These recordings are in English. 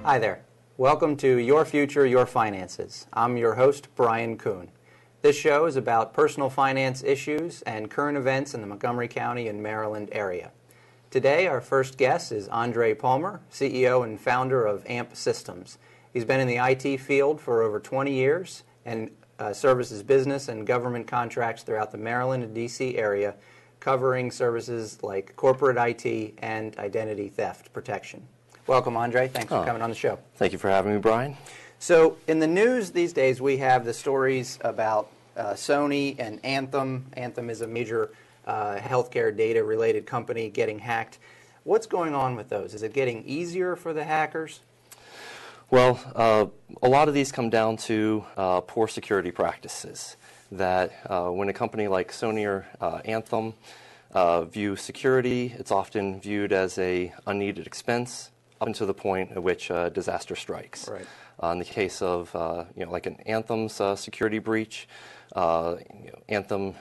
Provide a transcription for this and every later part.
Hi there. Welcome to Your Future, Your Finances. I'm your host, Brian Kuhn. This show is about personal finance issues and current events in the Montgomery County and Maryland area. Today, our first guest is Andrei Palmer, CEO and founder of AMP Systems. He's been in the IT field for over 20 years and services business and government contracts throughout the Maryland and D.C. area, covering services like corporate IT and identity theft protection. Welcome, Andrei. Thanks for coming on the show. Thank you for having me, Brian. So in the news these days, we have the stories about Sony and Anthem. Anthem is a major healthcare data-related company getting hacked. What's going on with those? Is it getting easier for the hackers? Well, a lot of these come down to poor security practices. That when a company like Sony or Anthem view security, it's often viewed as a unneeded expense up until the point at which disaster strikes. Right. In the case of like an Anthem's security breach, Anthem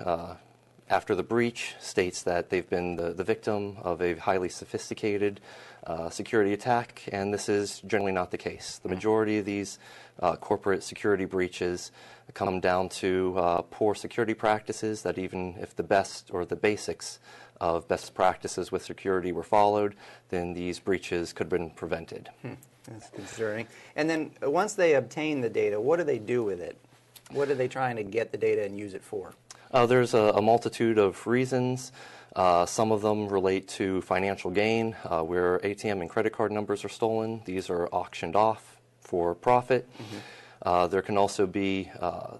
after the breach states that they've been the victim of a highly sophisticated security attack, and this is generally not the case. The majority of these corporate security breaches come down to poor security practices that even if the best or the basics of best practices with security were followed, then these breaches could have been prevented. That's concerning. And then once they obtain the data, what do they do with it? What are they trying to get the data and use it for? There's a multitude of reasons. Some of them relate to financial gain, where ATM and credit card numbers are stolen. These are auctioned off for profit. There can also be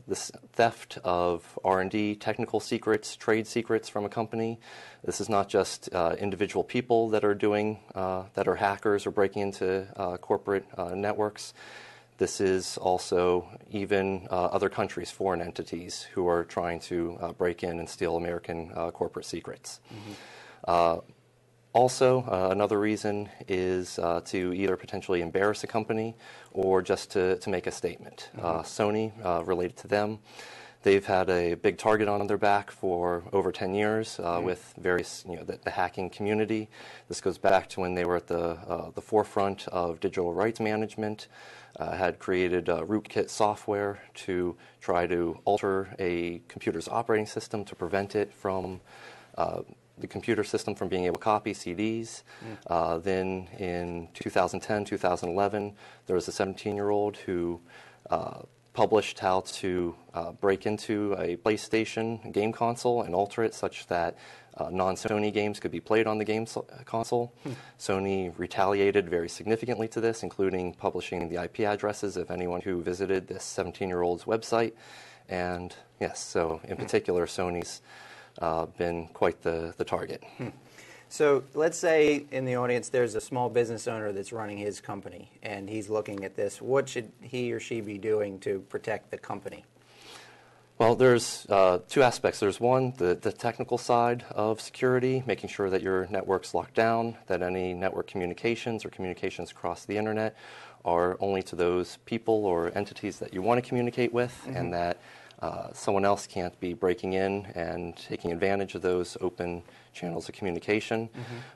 this theft of R&D, technical secrets, trade secrets from a company. This is not just individual people that are doing, that are hackers or breaking into corporate networks. This is also even other countries, foreign entities, who are trying to break in and steal American corporate secrets. Also, another reason is to either potentially embarrass a company or just to make a statement. Sony, related to them, they've had a big target on their back for over 10 years with various, the hacking community. This goes back to when they were at the forefront of digital rights management, had created rootkit software to try to alter a computer's operating system to prevent it from the computer system from being able to copy CDs. Then in 2010, 2011, there was a 17-year-old who published how to break into a PlayStation game console and alter it such that non-Sony games could be played on the game console. Sony retaliated very significantly to this, including publishing the IP addresses of anyone who visited this 17-year-old's website. And yes, so in particular, Sony's been quite the target. So let's say in the audience there's a small business owner that's running his company and he's looking at this. What should he or she be doing to protect the company? Well, there's two aspects. There's one, the technical side of security, making sure that your network's locked down, that any network communications or communications across the internet are only to those people or entities that you want to communicate with, and that someone else can't be breaking in and taking advantage of those open channels of communication.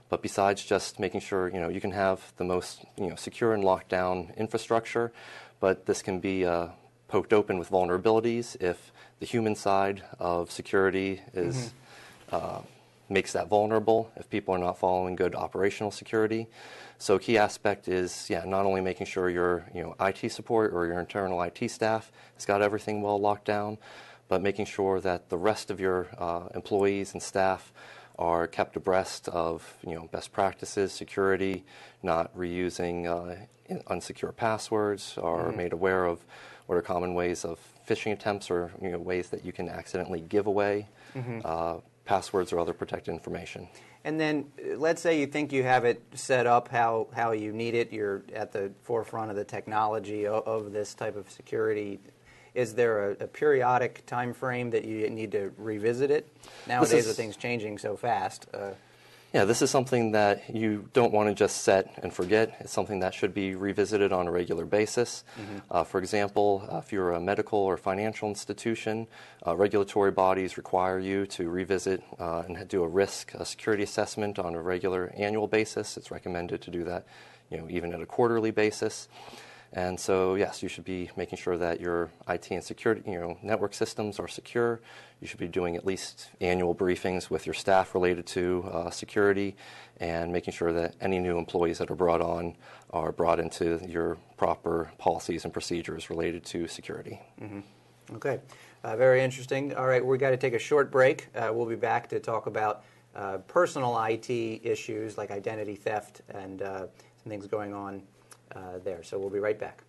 But besides just making sure you can have the most secure and locked down infrastructure, but this can be poked open with vulnerabilities if the human side of security is makes that vulnerable, if people are not following good operational security. So a key aspect is, not only making sure your IT support or your internal IT staff has got everything well locked down, but making sure that the rest of your employees and staff are kept abreast of best practices, security, not reusing unsecure passwords, or made aware of what are common ways of phishing attempts or ways that you can accidentally give away passwords or other protected information. And then let's say you think you have it set up how you need it. You're at the forefront of the technology of this type of security. Is there a periodic time frame that you need to revisit it? Nowadays with things changing so fast. Yeah, this is something that you don't want to just set and forget. It's something that should be revisited on a regular basis. For example, if you're a medical or financial institution, regulatory bodies require you to revisit and do a security assessment on a regular annual basis. It's recommended to do that, even at a quarterly basis. And so, yes, you should be making sure that your IT and security, network systems are secure. You should be doing at least annual briefings with your staff related to security, and making sure that any new employees that are brought on are brought into your proper policies and procedures related to security. Okay, very interesting. All right, we've got to take a short break. We'll be back to talk about personal IT issues like identity theft and some things going on there. So we'll be right back.